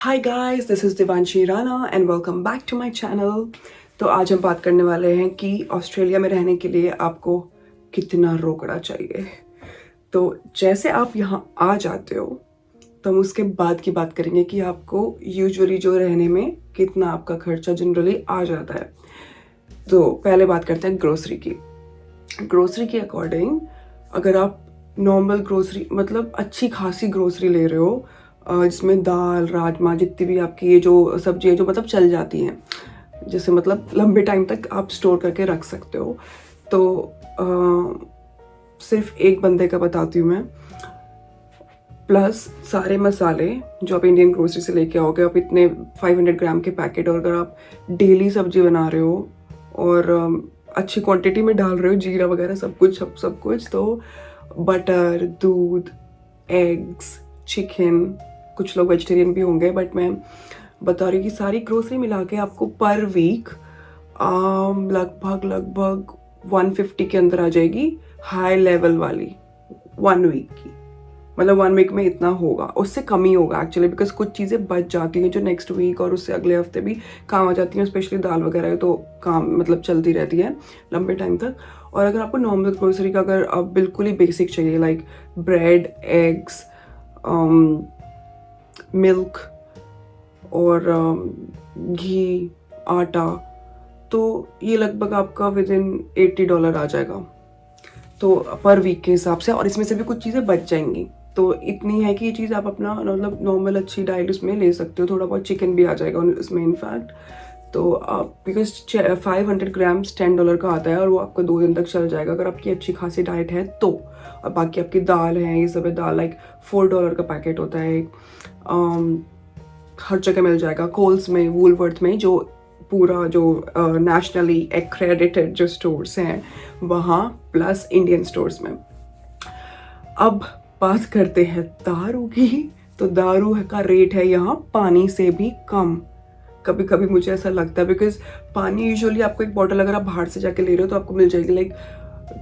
Hi guys, this is Divanshi Rana and welcome back to my channel. तो आज हम बात करने वाले हैं कि ऑस्ट्रेलिया में रहने के लिए आपको कितना रोकड़ा चाहिए। तो जैसे आप यहाँ आ जाते हो तो हम उसके बाद की बात करेंगे कि आपको यूजुअली जो रहने में कितना आपका खर्चा जनरली आ जाता है। तो पहले बात करते हैं ग्रोसरी की। ग्रोसरी के अकॉर्डिंग अगर आप नॉर्मल ग्रोसरी मतलब अच्छी खासी ग्रोसरी ले रहे हो, जिसमें दाल राजमा जितनी भी आपकी ये जो सब्जी है जो मतलब चल जाती हैं, जैसे मतलब लंबे टाइम तक आप स्टोर करके रख सकते हो, तो सिर्फ एक बंदे का बताती हूँ मैं। प्लस सारे मसाले जो आप इंडियन ग्रोसरी से लेके आओगे, आप इतने 500 ग्राम के पैकेट, और अगर आप डेली सब्जी बना रहे हो और अच्छी क्वांटिटी में डाल रहे हो, जीरा वगैरह सब कुछ, तो बटर, दूध, एग्स, चिकन, कुछ लोग वेजिटेरियन भी होंगे, बट मैं बता रही हूँ कि सारी ग्रोसरी मिला के आपको पर वीक लगभग 150 के अंदर आ जाएगी, हाई लेवल वाली 1 वीक की। मतलब 1 वीक में इतना होगा, उससे कम ही होगा एक्चुअली, बिकॉज कुछ चीज़ें बच जाती हैं जो नेक्स्ट वीक और उससे अगले हफ्ते भी काम आ जाती हैं, स्पेशली दाल वगैरह तो काम मतलब चलती रहती है लंबे टाइम तक। और अगर आपको नॉर्मल ग्रोसरी का अगर आप बिल्कुल ही बेसिक चाहिए, लाइक ब्रेड, एग्स, मिल्क और घी, आटा, तो ये लगभग आपका विद इन $80 आ जाएगा, तो पर वीक के हिसाब से। और इसमें से भी कुछ चीज़ें बच जाएंगी, तो इतनी है कि ये चीज़ आप अपना मतलब नॉर्मल अच्छी डाइट उसमें ले सकते हो। थोड़ा बहुत चिकन भी आ जाएगा उसमें इनफैक्ट। तो आप बिकॉज 500 ग्राम्स $10 का आता है और वो आपको 2 दिन तक चल जाएगा अगर आपकी अच्छी खासी डाइट है तो। और बाकी आपकी दाल है, ये सब है, दाल लाइक $4 का पैकेट होता है, हर जगह मिल जाएगा, कोल्स में, वूलवर्थ में, जो पूरा जो नेशनली एक्रेडिटेड जो स्टोर्स हैं वहाँ, प्लस इंडियन स्टोर्स में। अब बात करते हैं दारू की। तो दारू का रेट है यहाँ पानी से भी कम। कभी कभी मुझे ऐसा लगता है, बिकॉज पानी यूजुअली आपको एक बॉटल अगर आप बाहर से जाके ले रहे हो तो आपको मिल जाएगी लाइक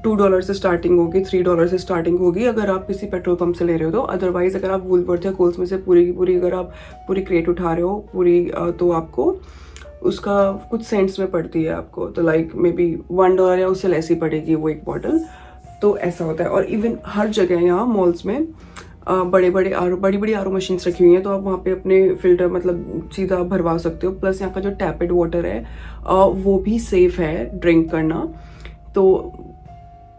$2 से स्टार्टिंग होगी, $3 से स्टार्टिंग होगी अगर आप किसी पेट्रोल पंप से ले रहे हो तो। अदरवाइज अगर आप वूलवर्थ या कोल्स में से पूरी की पूरी अगर आप पूरी क्रेट उठा रहे हो पूरी, तो आपको उसका कुछ सेंट्स में पड़ती है आपको, तो लाइक मे बी $1 या उससे लेस ही पड़ेगी वो एक बॉटल। तो ऐसा होता है। और इवन हर जगह यहाँ मॉल्स में बड़ी बड़ी आर ओ मशीन्स रखी हुई हैं, तो आप वहाँ पे अपने फिल्टर मतलब सीधा भरवा सकते हो। प्लस यहाँ का जो टैपेड वाटर है वो भी सेफ़ है ड्रिंक करना। तो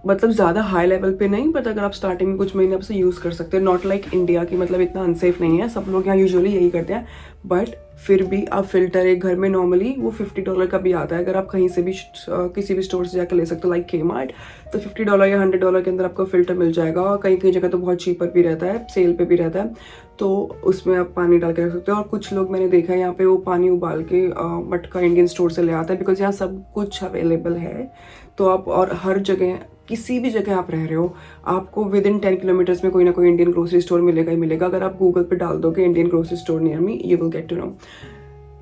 मतलब ज़्यादा हाई लेवल पे नहीं, बट अगर आप स्टार्टिंग में कुछ महीने आप से यूज़ कर सकते हो। नॉट लाइक इंडिया की, मतलब इतना अनसेफ नहीं है, सब लोग यहाँ यूजुअली यही करते हैं। बट फिर भी आप फिल्टर एक घर में नॉर्मली वो $50 का भी आता है, अगर आप कहीं से भी किसी भी स्टोर से जाकर ले सकते हो लाइक Kmart, तो $50 या $100 के अंदर आपको फ़िल्टर मिल जाएगा। कहीं कहीं जगह तो बहुत चीपर भी रहता है, सेल पे भी रहता है, तो उसमें आप पानी डाल के रख सकते हो। और कुछ लोग मैंने देखा है यहाँ पे वो पानी उबाल के मटका इंडियन स्टोर से ले आता है, बिकॉज यहाँ सब कुछ अवेलेबल है। तो आप, और हर जगह किसी भी जगह आप रह रहे हो, आपको विद इन 10 किलोमीटर्स में कोई ना कोई इंडियन ग्रोसरी स्टोर मिलेगा ही मिलेगा। अगर आप गूगल पे डाल दोगे Indian grocery store near me, you will get to know.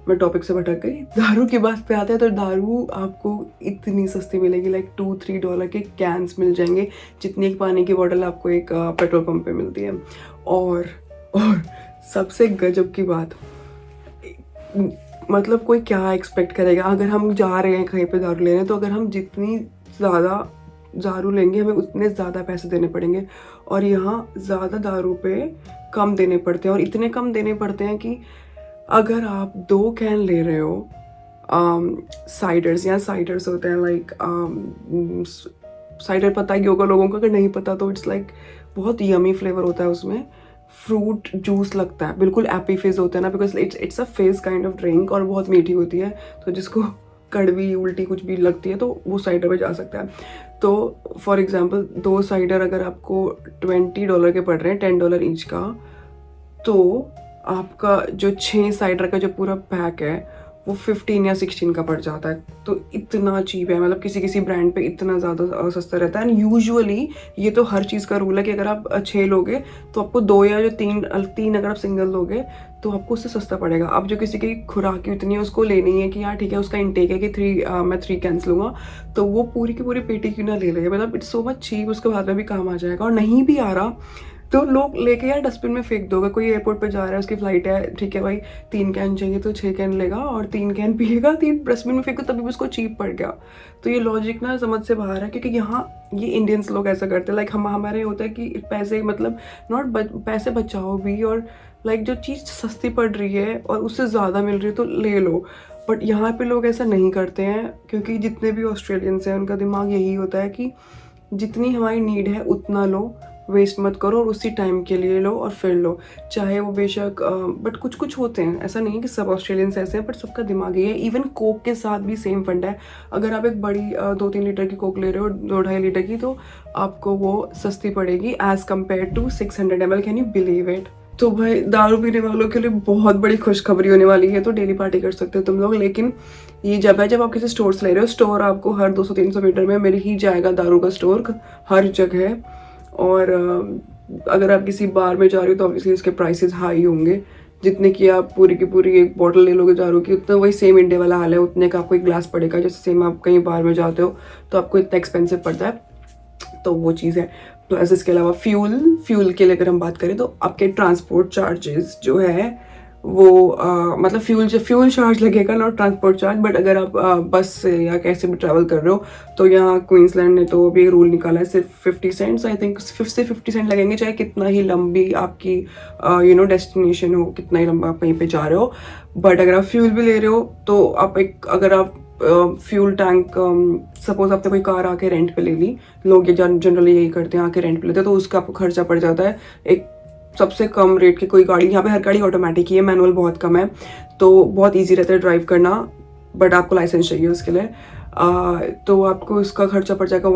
मैं टॉपिक से भटक गई, दारू की बात पे आते हैं। तो दारू आपको इतनी सस्ती मिलेगी, लाइक $2-3 के कैंस मिल जाएंगे, जितनी एक पानी की बोतल आपको एक पेट्रोल पंप पे मिलती है। और सबसे गजब की बात, मतलब कोई क्या एक्सपेक्ट करेगा, अगर हम जा रहे हैं कहीं पे दारू लेने, तो अगर हम जितनी ज़्यादा दारू लेंगे हमें उतने ज़्यादा पैसे देने पड़ेंगे। और यहाँ ज़्यादा दारू पे कम देने पड़ते हैं, और इतने कम देने पड़ते हैं कि अगर आप 2 कैन ले रहे हो साइडर्स, या साइडर्स होते हैं लाइक साइडर पता ही होगा लोगों को, अगर नहीं पता तो इट्स लाइक बहुत यमी फ्लेवर होता है उसमें, फ्रूट जूस लगता है, बिल्कुल एपी फिज होता है ना, बिकॉज इट्स अ फिज काइंड ऑफ ड्रिंक, और बहुत मीठी होती है, तो जिसको कड़वी उल्टी कुछ भी लगती है तो वो साइडर पे जा सकता है। तो फॉर एग्जांपल 2 साइडर अगर आपको $20 के पड़ रहे हैं, $10 ईच का, तो आपका जो 6 साइडर का जो पूरा पैक है वो 15 या 16 का पड़ जाता है। तो इतना चीप है, मतलब किसी किसी ब्रांड पे इतना ज़्यादा सस्ता रहता है। एंड यूजुअली ये तो हर चीज़ का रूल है कि अगर आप 6 लोगे तो आपको 2 या जो 3 अगर आप सिंगल लोगे तो आपको उससे सस्ता पड़ेगा। अब जो किसी की खुराक इतनी है उसको लेनी है कि यार ठीक है उसका इंटेक है कि मैं 3 कैंस लूँगा, तो वो पूरी की पूरी पेटी क्यों ना ले लेगा, मतलब इट्स सो मच चीप, उसके बाद में भी काम आ जाएगा। और नहीं भी आ रहा तो लोग लेके यार डस्टबिन में फेंक दोगे। कोई एयरपोर्ट पे जा रहा है, उसकी फ्लाइट है, ठीक है भाई, 3 कैन चाहिए तो 6 कैन लेगा और 3 कैन पिएगा, 3 डस्टबिन में फेंको तभी भी उसको चीप पड़ गया। तो ये लॉजिक ना समझ से बाहर है, क्योंकि यहाँ ये इंडियंस लोग ऐसा करते हैं। लाइक हमारे होता है कि पैसे मतलब पैसे बचाओ भी, और लाइक जो चीज़ सस्ती पड़ रही है और उससे ज़्यादा मिल रही है तो ले लो। बट यहाँ पे लोग ऐसा नहीं करते हैं, क्योंकि जितने भी ऑस्ट्रेलियंस हैं उनका दिमाग यही होता है कि जितनी हमारी नीड है उतना लो, वेस्ट मत करो, और उसी टाइम के लिए लो और फिर लो। चाहे वो बेशक बट कुछ कुछ होते हैं, ऐसा नहीं है कि सब ऑस्ट्रेलियंस ऐसे हैं, बट सबका दिमाग ये है। इवन कोक के साथ भी सेम फंडा है। अगर आप एक बड़ी 2-3 लीटर की कोक ले रहे हो, 2-2.5 लीटर की, तो आपको वो सस्ती पड़ेगी as compare to 600 ml। Can you believe it? तो भाई दारू पीने वालों के लिए बहुत बड़ी खुशखबरी होने वाली है। तो डेली पार्टी कर सकते हो तुम लोग, लेकिन ये जब आप किसी स्टोर से ले रहे हो, स्टोर आपको हर 200-300 मीटर में मिल ही जाएगा दारू का स्टोर, हर जगह। और अगर आप किसी बार में जा रहे हो तो ऑब्वियसली उसके प्राइसेस हाई होंगे। जितने की आप पूरी की पूरी एक बॉटल ले लोगे दारू की, उतना वही सेम इंडिया वाला हाल है, उतने का आपको एक ग्लास पड़ेगा। जैसे सेम आप कहीं बार में जाते हो तो आपको इतना एक्सपेंसिव पड़ता है, तो वो चीज़ है। प्लस इसके अलावा फ्यूल के लिए अगर हम बात करें तो आपके ट्रांसपोर्ट चार्जेस जो है वो मतलब फ्यूल चार्ज लगेगा, नॉट ट्रांसपोर्ट चार्ज। बट अगर आप बस से या कैसे भी ट्रैवल कर रहे हो तो यहाँ क्वींसलैंड ने तो अभी रूल निकाला है, सिर्फ 50 सेंट्स, आई थिंक 50 सेंट लगेंगे, चाहे कितना ही लंबी आपकी डेस्टिनेशन हो, कितना ही लंबा आप कहीं पे जा रहे हो। बट अगर आप फ्यूल भी ले रहे हो तो आप अगर आप फ्यूल टैंक, सपोज आपने कोई कार आके रेंट पे ले ली, लोग ये जनरली यही करते हैं, आके रेंट पे लेते हैं, तो उसका आपको खर्चा पड़ जाता है एक सबसे कम रेट की कोई गाड़ी। यहाँ पे हर गाड़ी ऑटोमेटिक ही है, मैनुअल बहुत कम है, तो बहुत इजी रहता है ड्राइव करना, बट आपको लाइसेंस चाहिए उसके लिए। तो आपको उसका खर्चा पड़ जाएगा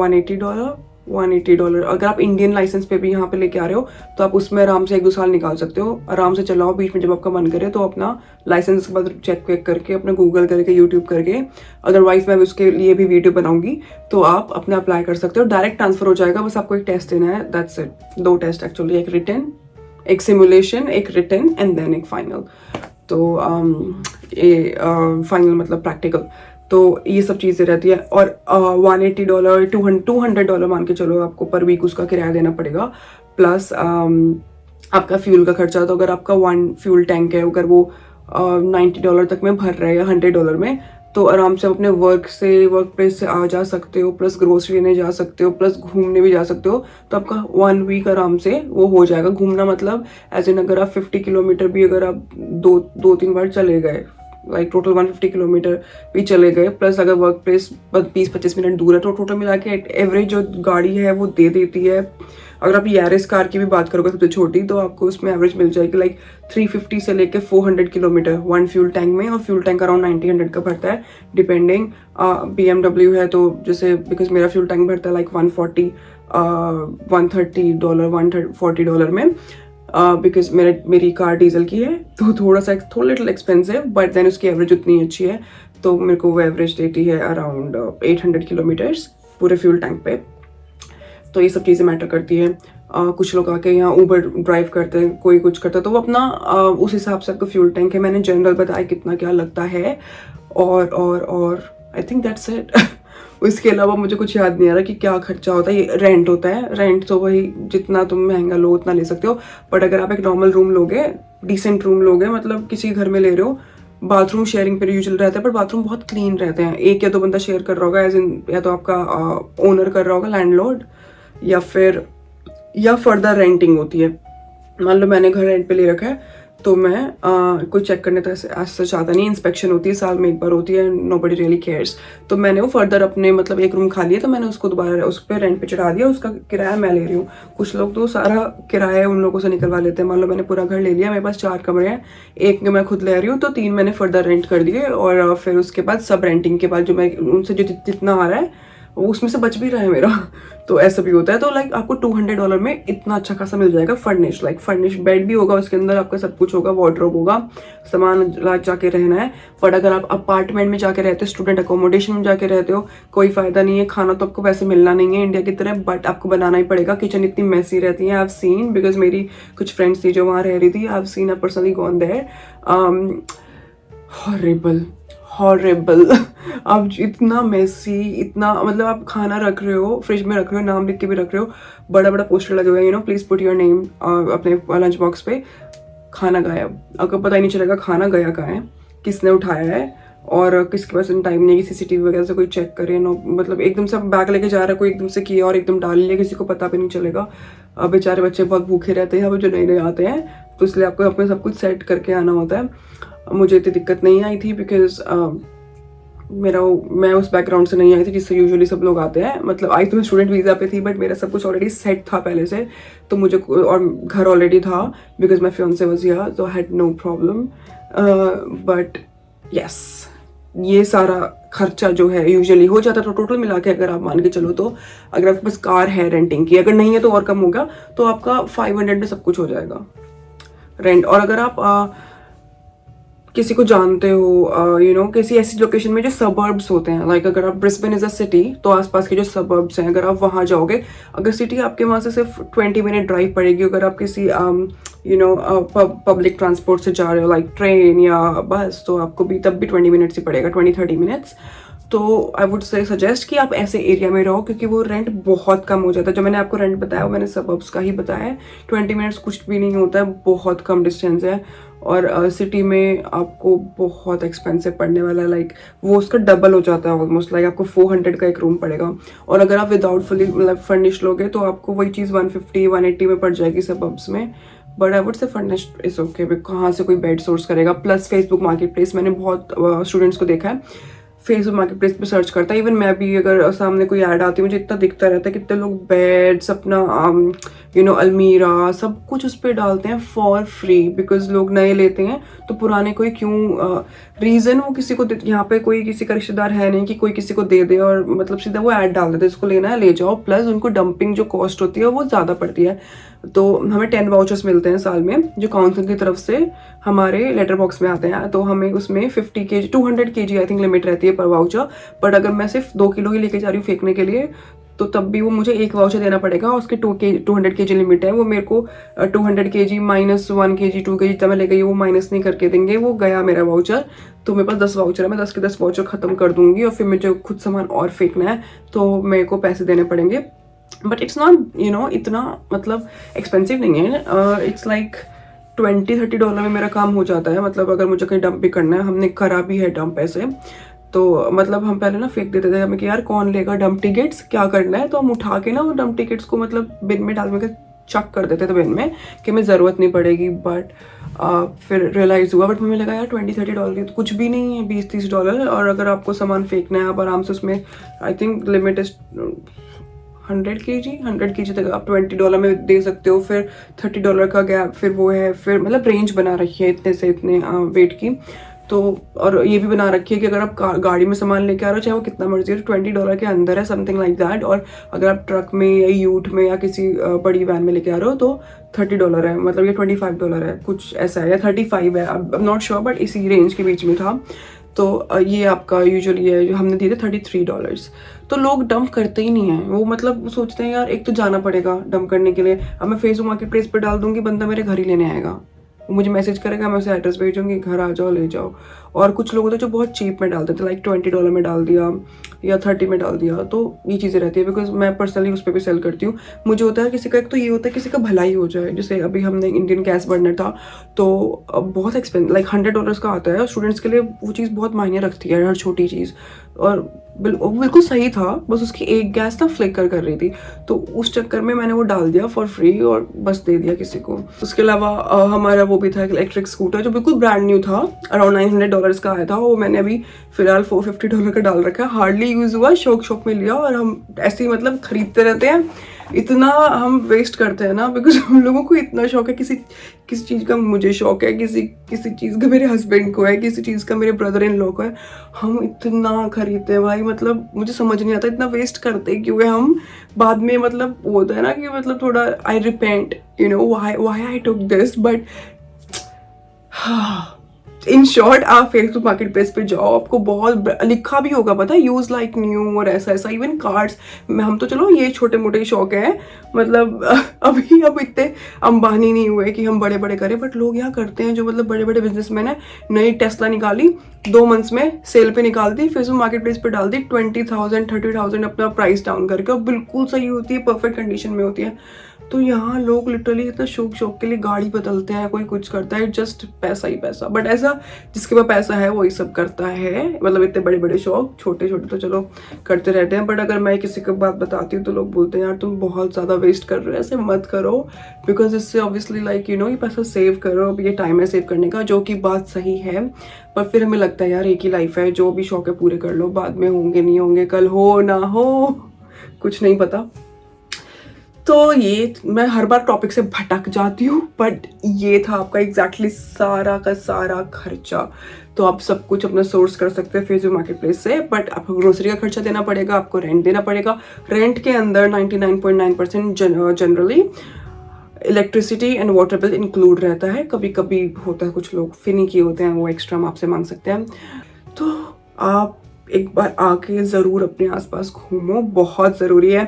$180। अगर आप इंडियन लाइसेंस पे भी यहाँ पे लेके आ रहे हो तो आप उसमें आराम से 1-2 साल निकाल सकते हो, आराम से चलाओ, बीच में जब आपका मन करे तो अपना लाइसेंस के बाद चेक वेक करके, अपना गूगल करके, यूट्यूब करके, अदरवाइज मैं उसके लिए भी वीडियो बनाऊंगी, तो आप अपने अप्लाई कर सकते हो। डायरेक्ट ट्रांसफर हो जाएगा, बस आपको एक टेस्ट देना है, दैट्स इट। 2 टेस्ट एक्चुअली, एक रिटन, एक सिमुलेशन, एक रिटन एंड देन एक फाइनल। तो ये फाइनल मतलब प्रैक्टिकल। तो ये सब चीज़ें रहती है। और $180, $200 मान के चलो आपको पर वीक उसका किराया देना पड़ेगा, प्लस आपका फ्यूल का खर्चा। तो अगर आपका 1 फ्यूल टैंक है, अगर वो $90 तक में भर रहा है या $100 में, तो आराम से अपने वर्क प्लेस से आ जा सकते हो, प्लस ग्रोसरी लेने जा सकते हो, प्लस घूमने भी जा सकते हो। तो आपका 1 वीक आराम से वो हो जाएगा। घूमना मतलब एज इन अगर आप 50 किलोमीटर भी अगर आप 2-3 बार चले गए, लाइक टोटल 150 किलोमीटर भी चले गए, प्लस अगर वर्क प्लेस 20-25 मिनट दूर है, तो टोटल मिला के एवरेज जो गाड़ी है वो दे देती है। अगर आप यारिस कार की भी बात करोगे सबसे छोटी, तो आपको उसमें एवरेज मिल जाएगी लाइक 350 से लेके 400 किलोमीटर 1 फ्यूल टैंक में। और फ्यूल टैंक अराउंड 90-100 का भरता है डिपेंडिंग। BMW है तो जैसे, बिकॉज मेरा फ्यूल टैंक भरता है लाइक $130, $140 में, बिकॉज मेरी कार डीजल की है, तो थोड़ा लिटिल एक्सपेंसिव, बट देन उसकी एवरेज उतनी अच्छी है, तो मेरे को वो एवरेज देती है अराउंड 800 किलोमीटर्स पूरे फ्यूल टैंक पे। तो ये सब चीज़ें मैटर करती है। कुछ लोग आके यहाँ ऊबर ड्राइव करते हैं, कोई कुछ करता है, तो वो अपना उस हिसाब से आपका फ्यूल टैंक है। मैंने जनरल बताया कितना क्या लगता है, और आई थिंक दैट्स इट। उसके अलावा मुझे कुछ याद नहीं आ रहा कि क्या खर्चा होता है। ये रेंट होता है, रेंट तो वही जितना तुम महंगा लो उतना ले सकते हो। बट अगर आप एक नॉर्मल रूम लोगे, डिसेंट रूम लोगे, मतलब किसी घर में ले रहे हो, बाथरूम शेयरिंग पे यूजुअल रहता है, पर बाथरूम बहुत क्लीन रहते हैं। 1 या 2 बंदा शेयर कर रहा होगा, एज इन या तो आपका ओनर कर रहा होगा, लैंडलॉर्ड, या फर्दर रेंटिंग होती है। मान लो मैंने घर रेंट पे ले रखा है, तो मैं कोई चेक करने तो ऐसा चाहता नहीं, इंस्पेक्शन होती है साल में 1 बार होती है, नोबडी रियली केयर्स। तो मैंने वो फर्दर अपने मतलब एक रूम खा लिया, तो मैंने उसको दोबारा उस पर रेंट पे चढ़ा दिया, उसका किराया मैं ले रही हूँ। कुछ लोग तो सारा किराया उन लोगों से निकलवा लेते हैं। मान लो मैंने पूरा घर ले लिया, मेरे पास 4 कमरे हैं, 1 मैं खुद ले रही हूँ, तो 3 मैंने फर्दर रेंट कर दिए, और फिर उसके बाद सब रेंटिंग के बाद जो मैं उनसे जो जितना आ रहा है उसमें से बच भी रहा है मेरा। तो ऐसा भी होता है। तो लाइक आपको $200 में इतना अच्छा खासा मिल जाएगा फर्निश, लाइक फर्निश बेड भी होगा उसके अंदर, आपका सब कुछ होगा, वार्डरोब होगा, सामान जाके रहना है। बट अगर आप अपार्टमेंट में जाके रहते हो, स्टूडेंट अकोमोडेशन में जाके रहते हो, कोई फायदा नहीं है। खाना तो आपको वैसे मिलना नहीं है इंडिया की तरह, बट आपको बनाना ही पड़ेगा। किचन इतनी मैसी रहती है, आई हैव सीन, बिकॉज मेरी कुछ फ्रेंड्स थी जो वहाँ रह रही थी, I have seen, I personally gone there, horrible horrible. आप इतना मेसी, इतना मतलब आप खाना रख रहे हो, फ्रिज में रख रहे हो, नाम लिख के भी रख रहे हो, बड़ा बड़ा पोस्टर लगे हुए हैं, प्लीज पुट योर नेम अपने लंच बॉक्स पे, खाना गायब। आपको पता ही नहीं चलेगा खाना गया कहाँ है, किसने उठाया है, और किसके पास टाइम नहीं है सीसीटीवी वगैरह से कोई चेक करे। नो मतलब एकदम से बैग लेके जा रहा है कोई, एकदम से किया और एकदम डाल लिया, किसी को पता भी नहीं चलेगा। अब बेचारे बच्चे बहुत भूखे रहते हैं अब जो नए नए आते हैं, तो इसलिए आपको अपने सब कुछ सेट करके आना होता है। मुझे इतनी दिक्कत नहीं आई थी बिकॉज मैं उस बैकग्राउंड से नहीं आई थी जिससे यूजुअली सब लोग आते हैं। मतलब आई तो मैं स्टूडेंट वीज़ा पे थी, बट मेरा सब कुछ ऑलरेडी सेट था पहले से, तो मुझे और घर ऑलरेडी था because my fiance was here, तो I had no problem. But yes, ये सारा खर्चा जो है यूजुअली हो जाता है। तो टोटल मिला के अगर आप मान के चलो, तो अगर आपके पास कार है रेंटिंग की, अगर नहीं है तो और कम होगा, तो आपका 500 में सब कुछ हो जाएगा रेंट। और अगर आप किसी को जानते हो किसी ऐसी लोकेशन में जो सबर्ब्स होते हैं, लाइक अगर आप ब्रिस्बेन इज अ सिटी, तो आसपास के जो सबर्ब्स हैं अगर आप वहाँ जाओगे, अगर सिटी आपके वहाँ से सिर्फ 20 मिनट ड्राइव पड़ेगी, अगर आप किसी पब्लिक ट्रांसपोर्ट से जा रहे हो लाइक ट्रेन या बस, तो आपको भी तब भी 20 मिनट्स ही पड़ेगा, 20-30 मिनट्स। तो आई वुड से सजेस्ट कि आप ऐसे एरिया में रहो, क्योंकि वो रेंट बहुत कम हो जाता है। जो मैंने आपको रेंट बताया वो मैंने सबअब्स का ही बताया है, 20 मिनट्स कुछ भी नहीं होता है, बहुत कम डिस्टेंस है। और सिटी में आपको बहुत एक्सपेंसिव पड़ने वाला है, लाइक वो उसका डबल हो जाता है ऑलमोस्ट, लाइक आपको 400 का एक रूम पड़ेगा। और अगर आप विदाउट फुली मतलब फर्निश लोगे तो आपको वही चीज़ 150-180 में पड़ जाएगी सबअब्स में। But I would say furnished is okay, कहाँ से कोई बेड सोर्स करेगा। प्लस फेसबुक मार्केट प्लेस, मैंने बहुत स्टूडेंट्स को देखा है फेसबुक मार्केट प्लेस पे सर्च करता है। इवन मैं भी अगर सामने कोई ऐड आती है, मुझे इतना दिखता रहता है कितने लोग बेड्स अपना अलमीरा सब कुछ उस पर डालते हैं फॉर फ्री, बिकॉज लोग नए लेते हैं तो पुराने कोई क्यों रीज़न वो किसी को यहाँ पे कोई किसी का रिश्तेदार है नहीं कि कोई किसी को दे दे, और मतलब सीधा वो ऐड डाल देते हैं इसको लेना है ले जाओ। प्लस उनको डंपिंग जो कॉस्ट होती है वो ज़्यादा पड़ती है। तो हमें 10 वाउचर्स मिलते हैं साल में जो काउंसिल की तरफ से हमारे लेटर बॉक्स में आते हैं, तो हमें उसमें 50 kg 200 kg I think limit रहती है पर वाउचर। बट अगर मैं सिर्फ 2 किलो ही लेके जा रही हूँ फेंकने के लिए, तो तब भी वो मुझे एक वाउचर देना पड़ेगा, और उसके 200 kg लिमिट है। वो मेरे को 200 kg -1 kg 2 kg जितना मैं ले गई वो माइनस नहीं करके देंगे, वो गया मेरा वाउचर। तो मेरे पास 10 वाउचर है, मैं 10 के 10 वाउचर खत्म कर दूंगी, और फिर मुझे खुद सामान और फेंकना है तो मेरे को पैसे देने पड़ेंगे। बट इट्स नॉट इतना मतलब एक्सपेंसिव नहीं है। इट्स लाइक $20-30 में मेरा काम हो जाता है। मतलब अगर मुझे कहीं डंप भी करना है, हमने करा भी है डंप ऐसे, तो मतलब हम पहले ना फेंक देते थे हमें कि यार कौन लेगा डंप टिकट्स, क्या करना है, तो हम उठा के ना वो डंप टिकट्स को मतलब बिन में डाल के चक कर देते थे बिन में कि हमें ज़रूरत नहीं पड़ेगी। बट फिर रियलाइज़ हुआ, बट हमें लगा यार $20-30 तो कुछ भी नहीं है, $20-30। और अगर आपको सामान फेंकना है आप आराम से उसमें, I think limit is 100 kg तक आप $20 में दे सकते हो। फिर $30 का गैप, फिर वो है, फिर मतलब रेंज बना रखी है इतने से इतने वेट की। तो और ये भी बना रखी है कि अगर आप गाड़ी में सामान लेके आ रहे हो, चाहे वो कितना मर्जी हो, $20 के अंदर है, समथिंग लाइक दैट। और अगर आप ट्रक में या यूट में या किसी बड़ी वैन में लेके आ रहे हो तो $30 है, मतलब ये $25 है, कुछ ऐसा है, या 35 है, अब नॉट श्योर, बट इसी रेंज के बीच में था। तो ये आपका यूजुअली है, जो हमने दिए थे $33। तो लोग डंप करते ही नहीं है, वो मतलब सोचते हैं यार एक तो जाना पड़ेगा डंप करने के लिए, अब मैं फेसबुक मार्केट प्लेस पर डाल दूंगी, बंदा मेरे घर ही लेने आएगा, वो मुझे मैसेज करेगा, मैं उसे एड्रेस भेजूंगी, घर आ जाओ ले जाओ। और कुछ लोग होते हैं जो बहुत चीप में डालते थे, लाइक $20 में डाल दिया या 30 में डाल दिया। तो ये चीज़ें रहती है, बिकॉज मैं पर्सनली उस पर भी सेल करती हूँ। मुझे होता है किसी का, एक तो ये होता है किसी का भलाई हो जाए। जैसे अभी हमने इंडियन गैस बर्नर था, तो बहुत एक्सपेंसिव, लाइक $100 का आता है, स्टूडेंट्स के लिए वो चीज़ बहुत मायने रखती है, हर छोटी चीज़। और बिल्कुल सही था, बस उसकी एक गैस ना फ्लिकर कर रही थी, तो उस चक्कर में मैंने वो डाल दिया फॉर फ्री और बस दे दिया किसी को। उसके अलावा हमारा वो भी था इलेक्ट्रिक स्कूटर, जो बिल्कुल ब्रांड न्यू था, अराउंड $900 का आया था, वो मैंने अभी फिलहाल $450 का डाल रखा है। हार्डली यूज़ हुआ, शौक में लिया, और हम ऐसे ही मतलब खरीदते रहते हैं, इतना हम वेस्ट करते हैं ना, बिकॉज हम लोगों को इतना शौक है किसी चीज़ का। मुझे शौक है किसी चीज़ का, मेरे हस्बैंड को है किसी चीज़ का, मेरे ब्रदर इन लॉ को है, हम इतना खरीदते हैं भाई, मतलब मुझे समझ नहीं आता इतना वेस्ट करते क्यों है हम। बाद में मतलब वो होता है ना कि मतलब थोड़ा I repent, why I took this, but in short आप फेसबुक मार्केट प्लेस पे जाओ, आपको बहुत लिखा भी होगा पता है, यूज लाइक न्यू और ऐसा ऐसा, इवन कार्ड्स। हम तो चलो ये छोटे मोटे शौक है, मतलब अभी अब इतने अंबानी नहीं हुए कि हम बड़े बड़े करें, बट लोग यहाँ करते हैं जो मतलब बड़े बड़े बिजनेसमैन है। नई टेस्ला निकाली, 2 मंथ्स में सेल पे निकाल दी, फेसबुक मार्केट प्लेस पे डाल दी, 20,000 30,000 अपना प्राइस डाउन करके, और बिल्कुल सही होती है, परफेक्ट कंडीशन में होती है। तो यहाँ लोग लिटरली इतना शौक शौक के लिए गाड़ी बदलते हैं, कोई कुछ करता है, जस्ट पैसा ही पैसा। बट ऐसा जिसके पास पैसा है वही सब करता है, मतलब इतने बड़े बड़े शौक, छोटे छोटे तो चलो करते रहते हैं। बट अगर मैं किसी को बात बताती हूँ तो लोग बोलते हैं यार तुम बहुत ज़्यादा वेस्ट कर रहे हो, ऐसे मत करो, बिकॉज इससे ऑब्वियसली लाइक यू नो ये पैसा सेव करो, अब ये टाइम है सेव करने का, जो कि बात सही है। पर फिर हमें लगता है यार एक ही लाइफ है, जो भी शौक है पूरे कर लो, बाद में होंगे नहीं होंगे, कल हो ना हो, कुछ नहीं पता। तो ये मैं हर बार टॉपिक से भटक जाती हूँ, बट ये था आपका एग्जैक्टली सारा का सारा खर्चा। तो आप सब कुछ अपना सोर्स कर सकते हैं फेसबुक मार्केट प्लेस से, बट आपको ग्रोसरी का खर्चा देना पड़ेगा, आपको रेंट देना पड़ेगा। रेंट के अंदर 99.9% generally electricity and water bill include रहता है। कभी कभी होता है कुछ लोग फिनिकी होते हैं, वो एक्स्ट्रा हम आपसे मांग सकते हैं। तो आप एक बार आके ज़रूर अपने आसपास घूमो, बहुत ज़रूरी है।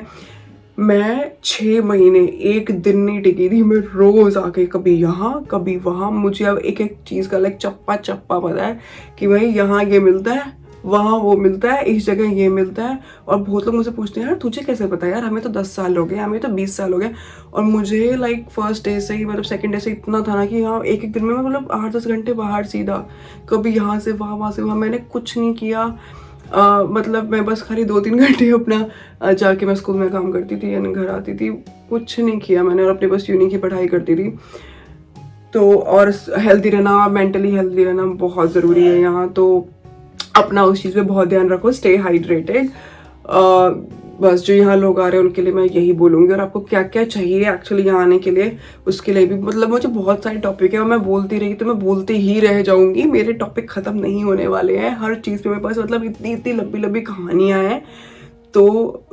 मैं 6 महीने एक दिन नहीं टिकी थी, मैं रोज आके कभी यहाँ कभी वहाँ, मुझे अब एक एक चीज़ का लाइक चप्पा चप्पा पता है कि भाई यहाँ ये मिलता है, वहाँ वो मिलता है, इस जगह ये मिलता है। और बहुत लोग मुझसे पूछते हैं यार तुझे कैसे पता है, यार हमें तो 10 साल हो गए, हमें तो 20 साल हो गए। और मुझे लाइक फर्स्ट डे से ही मतलब सेकंड डे से इतना था ना कि हाँ एक एक दिन में मैं मतलब 8-10 घंटे बाहर सीधा, कभी यहाँ से वहाँ, वहाँ से वहाँ, मैंने कुछ नहीं किया। मतलब मैं बस खाली 2-3 घंटे अपना जाके मैं स्कूल में काम करती थी, यानी घर आती थी, कुछ नहीं किया मैंने, और अपने बस यूनी की पढ़ाई करती थी। तो और हेल्दी रहना, मेंटली हेल्दी रहना बहुत ज़रूरी है यहाँ। तो अपना उस चीज़ पे बहुत ध्यान रखो, स्टे हाइड्रेटेड। बस जो यहाँ लोग आ रहे हैं उनके लिए मैं यही बोलूँगी। और आपको क्या क्या चाहिए एक्चुअली यहाँ आने के लिए, उसके लिए भी मतलब मुझे बहुत सारे टॉपिक है, और मैं बोलती रही तो मैं बोलती ही रह जाऊँगी, मेरे टॉपिक ख़त्म नहीं होने वाले हैं। हर चीज़ पे मेरे पास मतलब इतनी इतनी लंबी लंबी कहानियाँ हैं, तो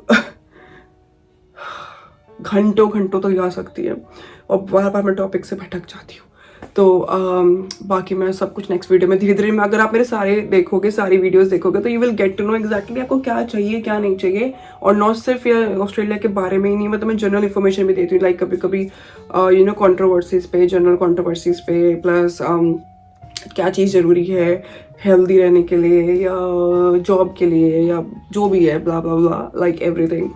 घंटों घंटों तक जा सकती है, और बार बार मैं टॉपिक से भटक जाती हूँ। तो बाकी मैं सब कुछ नेक्स्ट वीडियो में धीरे धीरे, अगर आप मेरे सारे देखोगे, सारी वीडियोस देखोगे, तो you will get to know exactly आपको क्या चाहिए क्या नहीं चाहिए। और नॉट सिर्फ या ऑस्ट्रेलिया के बारे में ही नहीं, मतलब मैं जनरल इन्फॉर्मेशन भी देती हूँ, लाइक कभी कभी यू नो कंट्रोवर्सीज पे, जनरल कंट्रोवर्सीज पे, प्लस क्या चीज़ ज़रूरी है हेल्दी रहने के लिए या जॉब के लिए या जो भी है, ब्ला ब्ला ब्ला, लाइक एवरीथिंग।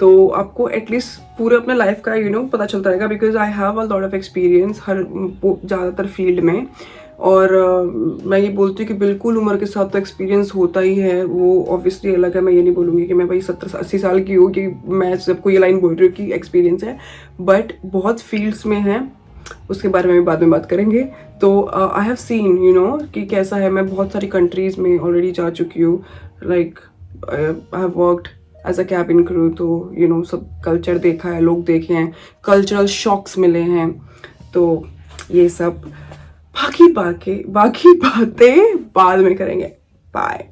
तो आपको एटलीस्ट पूरे अपने लाइफ का यू नो पता चलता रहेगा, because I have a lot of experience हर ज़्यादातर फील्ड में। और मैं ये बोलती हूँ कि बिल्कुल उम्र के साथ तो एक्सपीरियंस होता ही है, वो ऑब्वियसली अलग है। मैं ये नहीं बोलूँगी कि मैं भाई 70-80 साल की हूँ कि मैं सबको ये लाइन बोल रही हूँ कि एक्सपीरियंस है, बट बहुत फील्ड्स में है, उसके बारे में भी बाद में बात करेंगे। तो आई हैव सीन यू नो कि कैसा है, मैं बहुत सारी कंट्रीज़ में ऑलरेडी जा चुकी हूँ, like I have worked as a cabin crew. तो यू नो सब कल्चर देखा है, लोग देखे हैं, कल्चरल शॉक्स मिले हैं, तो ये सब बाकी बातें बाद में करेंगे। बाय।